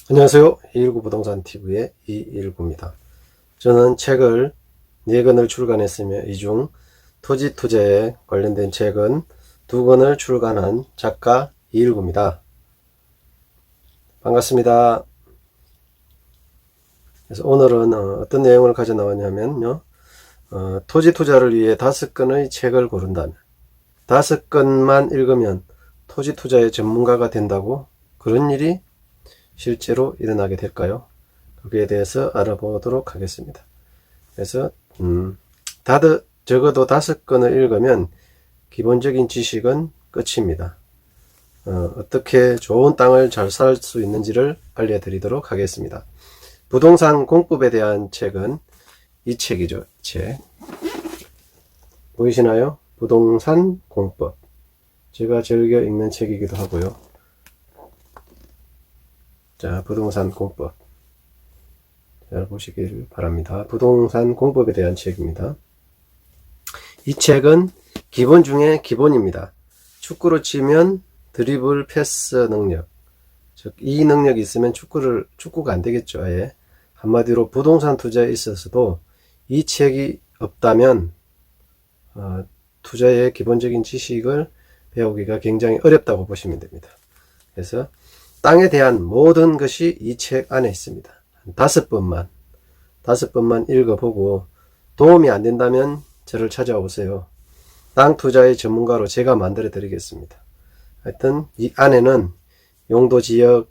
안녕하세요. 219 부동산TV의 219입니다. 저는 책을 4권을 출간했으며 이 중 토지 투자에 관련된 책은 2권을 출간한 작가 219입니다. 반갑습니다. 그래서 오늘은 어떤 내용을 가져 나왔냐면요. 토지 투자를 위해 5권의 책을 고른다면 5권만 읽으면 토지 투자의 전문가가 된다고? 그런 일이 실제로 일어나게 될까요? 거기에 대해서 알아보도록 하겠습니다. 그래서 적어도 5권을 읽으면 기본적인 지식은 끝입니다. 어떻게 좋은 땅을 잘 살 수 있는지를 알려드리도록 하겠습니다. 부동산 공법에 대한 책은 이 책이죠. 이 책 보이시나요? 부동산 공법. 제가 즐겨 읽는 책이기도 하고요. 자, 부동산 공법. 잘 보시길 바랍니다. 부동산 공법에 대한 책입니다. 이 책은 기본 중에 기본입니다. 축구로 치면 드리블, 패스 능력. 즉, 이 능력이 있으면 축구가 안 되겠죠. 아예. 한마디로 부동산 투자에 있어서도 이 책이 없다면 투자의 기본적인 지식을 배우기가 굉장히 어렵다고 보시면 됩니다. 그래서 땅에 대한 모든 것이 이 책 안에 있습니다. 5번만 읽어보고 도움이 안 된다면 저를 찾아오세요. 땅 투자의 전문가로 제가 만들어 드리겠습니다. 하여튼 이 안에는 용도 지역,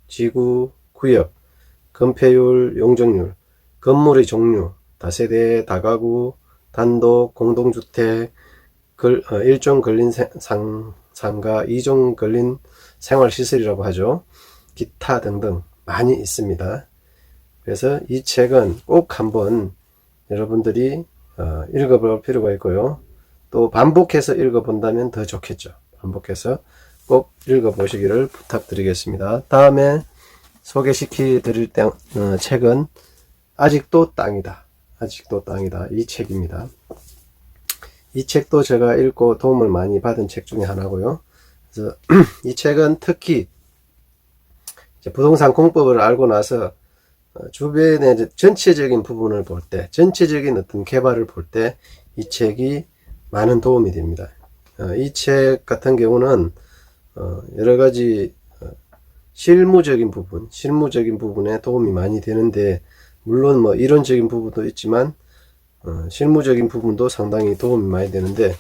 지구, 구역, 건폐율, 용적률, 건물의 종류, 다세대, 다가구, 단독, 공동주택, 1종 걸린 상가, 2종 걸린 생활시설이라고 하죠. 기타 등등 많이 있습니다. 그래서 이 책은 꼭 한번 여러분들이 읽어볼 필요가 있고요. 또 반복해서 읽어본다면 더 좋겠죠. 반복해서 꼭 읽어보시기를 부탁드리겠습니다. 다음에 소개시켜 드릴 책은 아직도 땅이다. 아직도 땅이다. 이 책입니다. 이 책도 제가 읽고 도움을 많이 받은 책 중에 하나고요. 그래서 이 책은 특히 부동산 공법을 알고 나서 주변의 전체적인 부분을 볼 때, 전체적인 어떤 개발을 볼 때 이 책이 많은 도움이 됩니다. 이 책 같은 경우는 여러 가지 실무적인 부분에 도움이 많이 되는데, 물론 뭐 이론적인 부분도 있지만 실무적인 부분도 상당히 도움이 많이 되는데,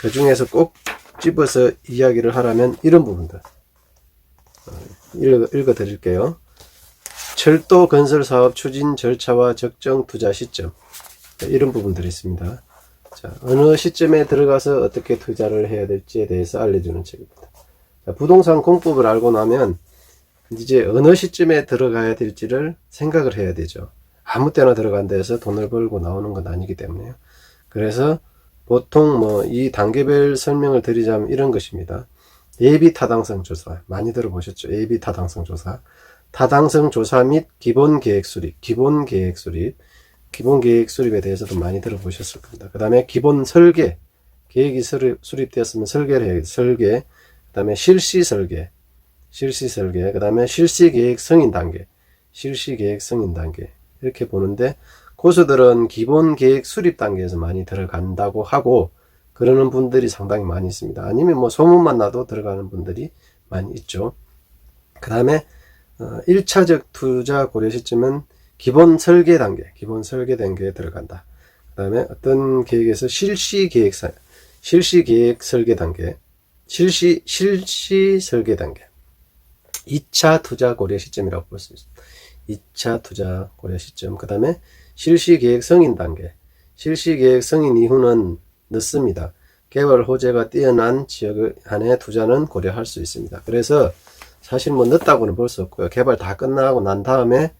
그 중에서 꼭 집어서 이야기를 하라면 이런 부분들 읽어 드릴게요. 철도 건설 사업 추진 절차와 적정 투자 시점, 이런 부분들이 있습니다. 자, 어느 시점에 들어가서 어떻게 투자를 해야 될지에 대해서 알려주는 책입니다. 자, 부동산 공법을 알고 나면 이제 어느 시점에 들어가야 될지를 생각을 해야 되죠. 아무 때나 들어간다 해서 돈을 벌고 나오는 건 아니기 때문에요. 그래서 보통 이 단계별 설명을 드리자면 이런 것입니다. 예비 타당성 조사 많이 들어보셨죠? 예비 타당성 조사, 타당성 조사 및 기본 계획 수립, 기본 계획 수립에 대해서도 많이 들어보셨을 겁니다. 그 다음에 기본 설계, 계획이 수립되었으면 설계를 해야겠죠. 설계, 그 다음에 실시 설계, 그 다음에 실시 계획 승인 단계, 이렇게 보는데, 고수들은 기본 계획 수립 단계에서 많이 들어간다고 하고 그러는 분들이 상당히 많이 있습니다. 아니면 소문만 나도 들어가는 분들이 많이 있죠. 그 다음에 1차적 투자 고려 시점은 기본 설계 단계에 들어간다. 그 다음에 어떤 계획에서 실시 계획 설계 단계, 실시 설계 단계, 2차 투자 고려 시점이라고 볼 수 있습니다. 2차 투자 고려 시점. 그 다음에 실시계획 승인 단계. 실시계획 승인 이후는 늦습니다. 개발 호재가 뛰어난 지역 안에 투자는 고려할 수 있습니다. 그래서 사실 늦다고는 볼 수 없고요. 개발 다 끝나고 난 다음에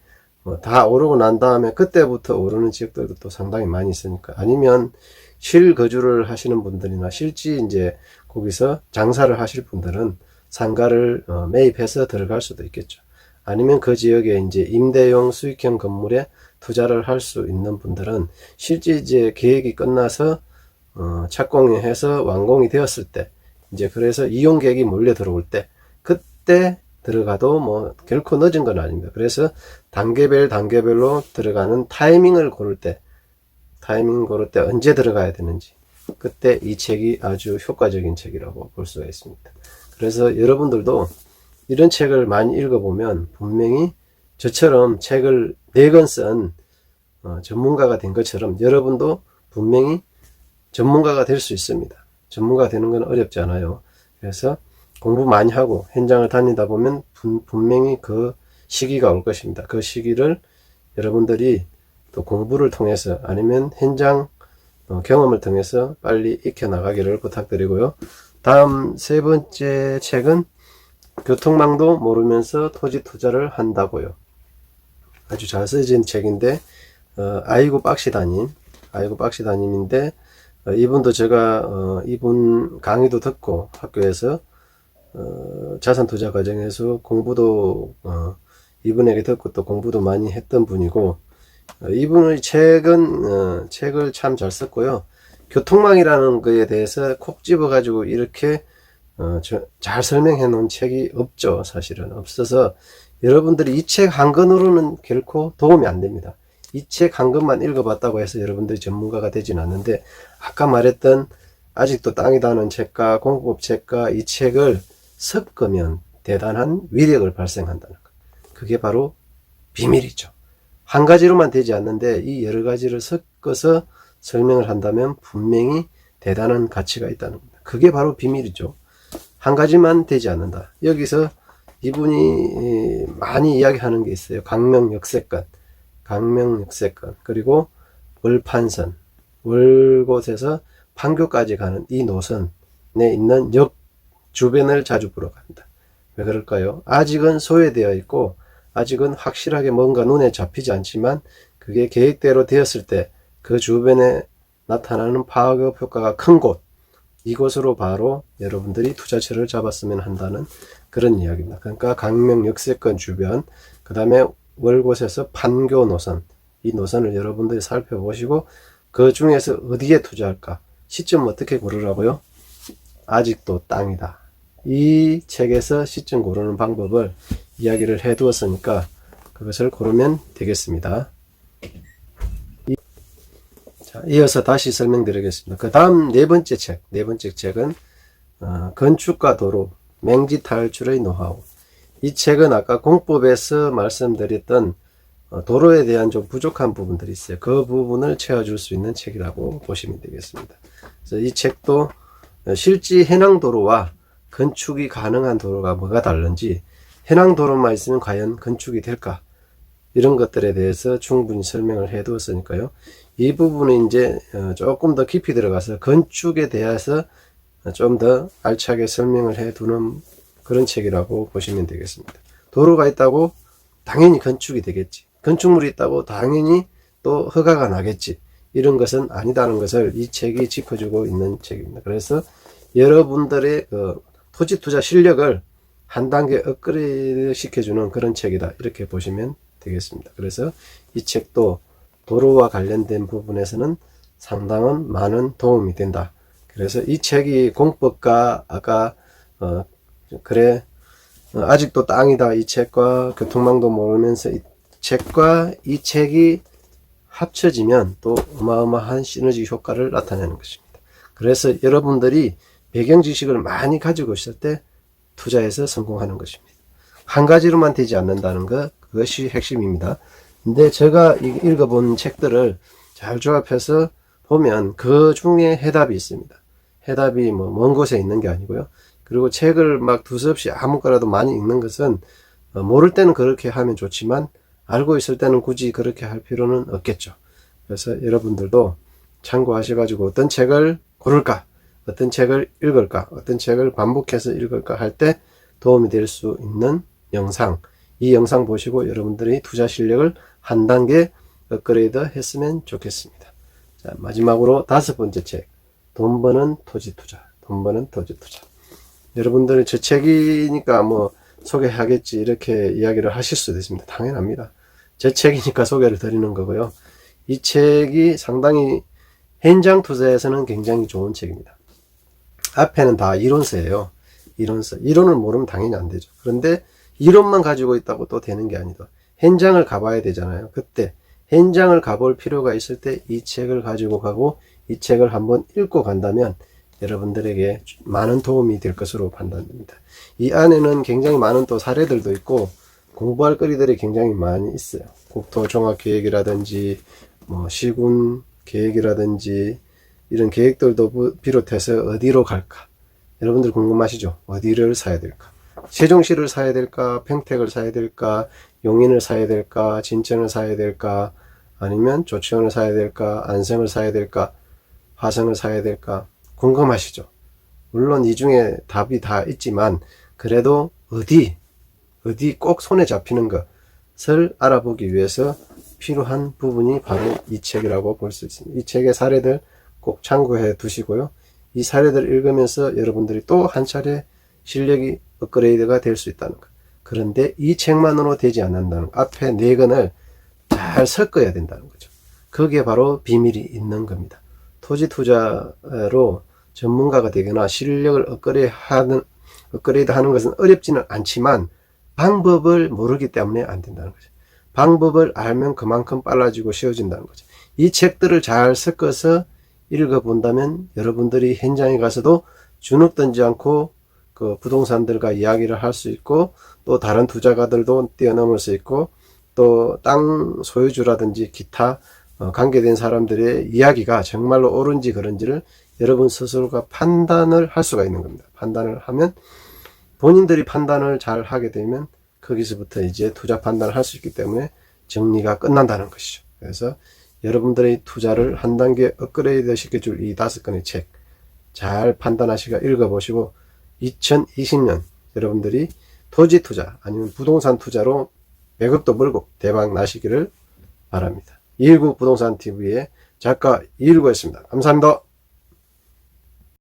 다 오르고 난 다음에 그때부터 오르는 지역들도 또 상당히 많이 있으니까, 아니면 실거주를 하시는 분들이나 실지 이제 거기서 장사를 하실 분들은 상가를 매입해서 들어갈 수도 있겠죠. 아니면 그 지역에 이제 임대용 수익형 건물에 투자를 할 수 있는 분들은 실제 이제 계획이 끝나서 착공해서 완공이 되었을 때, 이제 그래서 이용객이 몰려 들어올 때, 그때 들어가도 뭐 결코 늦은 건 아닙니다. 그래서 단계별로 들어가는 타이밍을 고를 때 언제 들어가야 되는지, 그때 이 책이 아주 효과적인 책이라고 볼 수가 있습니다. 그래서 여러분들도 이런 책을 많이 읽어보면 분명히 저처럼 책을 4권 쓴 전문가가 된 것처럼 여러분도 분명히 전문가가 될 수 있습니다. 전문가가 되는 건 어렵지 않아요. 그래서 공부 많이 하고 현장을 다니다 보면 분명히 그 시기가 올 것입니다. 그 시기를 여러분들이 또 공부를 통해서 아니면 현장 경험을 통해서 빨리 익혀나가기를 부탁드리고요. 다음 3번째 책은 교통망도 모르면서 토지 투자를 한다고요. 아주 잘 써진 책인데 아이고 빡시다님인데 이분도 제가 이분 강의도 듣고 학교에서 자산 투자 과정에서 공부도 이분에게 듣고 또 공부도 많이 했던 분이고, 이분의 책을 참 잘 썼고요. 교통망이라는 거에 대해서 콕 집어 가지고 이렇게 잘 설명해 놓은 책이 없죠. 사실은 없어서 여러분들이 이 책 한 권으로는 결코 도움이 안 됩니다. 이 책 한 권만 읽어봤다고 해서 여러분들이 전문가가 되진 않는데, 아까 말했던 아직도 땅이 닿는 책과 공법책과 이 책을 섞으면 대단한 위력을 발생한다는 것. 그게 바로 비밀이죠. 한 가지로만 되지 않는데 이 여러 가지를 섞어서 설명을 한다면 분명히 대단한 가치가 있다는 겁니다. 그게 바로 비밀이죠. 한 가지만 되지 않는다. 여기서 이분이 많이 이야기하는 게 있어요. 강명역세권, 그리고 월판선, 월곶에서 판교까지 가는 이 노선에 있는 역 주변을 자주 보러 간다. 왜 그럴까요? 아직은 소외되어 있고 아직은 확실하게 뭔가 눈에 잡히지 않지만 그게 계획대로 되었을 때 그 주변에 나타나는 파급 효과가 큰 곳, 이곳으로 바로 여러분들이 투자처를 잡았으면 한다는 그런 이야기입니다. 그러니까 강명 역세권 주변, 그 다음에 월곶에서 판교 노선, 이 노선을 여러분들이 살펴보시고 그 중에서 어디에 투자할까? 시점 어떻게 고르라고요? 아직도 땅이다. 이 책에서 시점 고르는 방법을 이야기를 해 두었으니까 그것을 고르면 되겠습니다. 자, 이어서 다시 설명드리겠습니다. 그 다음 네 번째 책은 건축과 도로, 맹지 탈출의 노하우. 이 책은 아까 공법에서 말씀드렸던 도로에 대한 좀 부족한 부분들이 있어요. 그 부분을 채워줄 수 있는 책이라고 보시면 되겠습니다. 그래서 이 책도 실제 해낭도로와 건축이 가능한 도로가 뭐가 다른지, 해낭도로만 있으면 과연 건축이 될까, 이런 것들에 대해서 충분히 설명을 해 두었으니까요. 이 부분은 이제 조금 더 깊이 들어가서 건축에 대해서 좀 더 알차게 설명을 해 두는 그런 책이라고 보시면 되겠습니다. 도로가 있다고 당연히 건축이 되겠지, 건축물이 있다고 당연히 또 허가가 나겠지, 이런 것은 아니다는 것을 이 책이 짚어주고 있는 책입니다. 그래서 여러분들의 토지 투자 실력을 한 단계 업그레이드 시켜주는 그런 책이다, 이렇게 보시면 되겠습니다. 그래서 이 책도 도로와 관련된 부분에서는 상당한 많은 도움이 된다. 그래서 이 책이 공법과 아까 아직도 땅이다, 이 책과 교통망도 모르면서 이 책과 이 책이 합쳐지면 또 어마어마한 시너지 효과를 나타내는 것입니다. 그래서 여러분들이 배경 지식을 많이 가지고 있을 때 투자에서 성공하는 것입니다. 한 가지로만 되지 않는다는 것, 그것이 핵심입니다. 근데 제가 읽어본 책들을 잘 조합해서 보면 그 중에 해답이 있습니다. 해답이 먼 곳에 있는 게 아니고요. 그리고 책을 막 두서없이 아무거나도 많이 읽는 것은 모를 때는 그렇게 하면 좋지만 알고 있을 때는 굳이 그렇게 할 필요는 없겠죠. 그래서 여러분들도 참고하셔가지고 어떤 책을 고를까, 어떤 책을 읽을까, 어떤 책을 반복해서 읽을까 할 때 도움이 될 수 있는 영상, 이 영상 보시고 여러분들이 투자 실력을 한 단계 업그레이드 했으면 좋겠습니다. 자, 마지막으로 5번째 책, 돈 버는 토지 투자. 여러분들이 저 책이니까 뭐 소개하겠지, 이렇게 이야기를 하실 수도 있습니다. 당연합니다. 제 책이니까 소개를 드리는 거고요. 이 책이 상당히 현장 투자에서는 굉장히 좋은 책입니다. 앞에는 다 이론서예요. 이론을 모르면 당연히 안 되죠. 그런데 이론만 가지고 있다고 또 되는 게 아니다. 현장을 가봐야 되잖아요. 그때 현장을 가볼 필요가 있을 때 이 책을 가지고 가고 이 책을 한번 읽고 간다면 여러분들에게 많은 도움이 될 것으로 판단됩니다. 이 안에는 굉장히 많은 또 사례들도 있고 공부할 거리들이 굉장히 많이 있어요. 국토종합계획이라든지 뭐 시군 계획이라든지 이런 계획들도 비롯해서 어디로 갈까? 여러분들 궁금하시죠? 어디를 사야 될까? 세종시를 사야 될까? 평택을 사야 될까? 용인을 사야 될까? 진천을 사야 될까? 아니면 조치원을 사야 될까? 안성을 사야 될까? 화성을 사야 될까? 궁금하시죠? 물론 이 중에 답이 다 있지만 그래도 어디 꼭 손에 잡히는 것을 알아보기 위해서 필요한 부분이 바로 이 책이라고 볼 수 있습니다. 이 책의 사례들 꼭 참고해 두시고요. 이 사례들을 읽으면서 여러분들이 또 한 차례 실력이 업그레이드가 될 수 있다는 것. 그런데 이 책만으로 되지 않는다는 것. 앞에 네 권을 잘 섞어야 된다는 거죠. 거기에 바로 비밀이 있는 겁니다. 토지 투자로 전문가가 되거나 실력을 업그레이드 하는 것은 어렵지는 않지만 방법을 모르기 때문에 안 된다는 거죠. 방법을 알면 그만큼 빨라지고 쉬워진다는 거죠. 이 책들을 잘 섞어서 읽어본다면 여러분들이 현장에 가서도 주눅들지 않고 그 부동산들과 이야기를 할 수 있고 또 다른 투자가들도 뛰어넘을 수 있고 또 땅 소유주라든지 기타 관계된 사람들의 이야기가 정말로 옳은지 그런지를 여러분 스스로가 판단을 할 수가 있는 겁니다. 판단을 하면 본인들이 판단을 잘 하게 되면 거기서부터 이제 투자 판단을 할 수 있기 때문에 정리가 끝난다는 것이죠. 그래서 여러분들의 투자를 한 단계 업그레이드 시켜줄 이 5권의 책 잘 판단하시고 읽어보시고 2020년 여러분들이 토지 투자 아니면 부동산 투자로 매급도 벌고 대박 나시기를 바랍니다. 219 부동산 TV의 작가 219였습니다. 감사합니다.